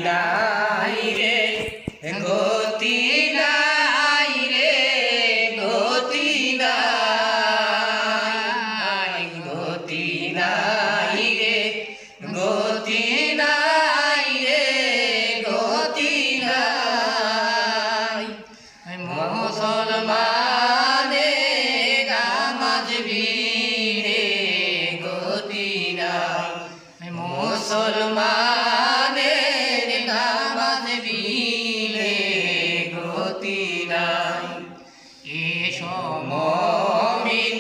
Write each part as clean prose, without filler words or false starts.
নাই রে গতি নাই রে গতি নাই গতি নাই রে গতি নাই রে গতি নাই মুসলমানের নামাজ ভিড়ে গতি নাই মুসলমানের নামাজ ভিড়ে গতি নাই এসো মুমিন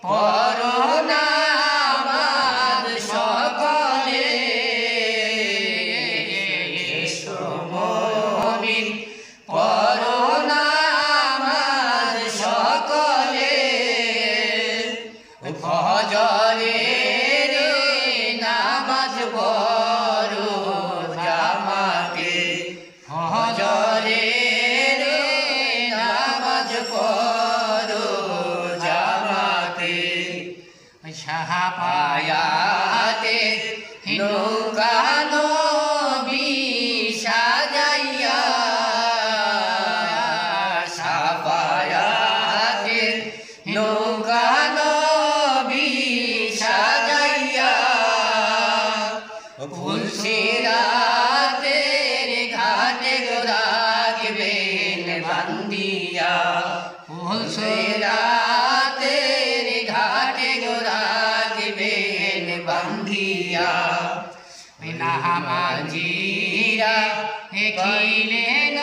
পড়ো নামাজ সকলে এসো মুমিন পড়ো নামাজ সকলে ফজরের নামাজ পড়ো জামাতে ফজরের নামাজ পড়ো জামাতে সাহাবায়াতে নৌকা নবী সাজাইয়া সাহাবায়াতে নৌকা নবী সাজাইয়া ফুলসিরাতের ঘাটে রাখবেন বান্দিয়া ফুলসিরাতের ঘাটে রাখবেন বান্দিয়া নামাজিরা দেখিলেন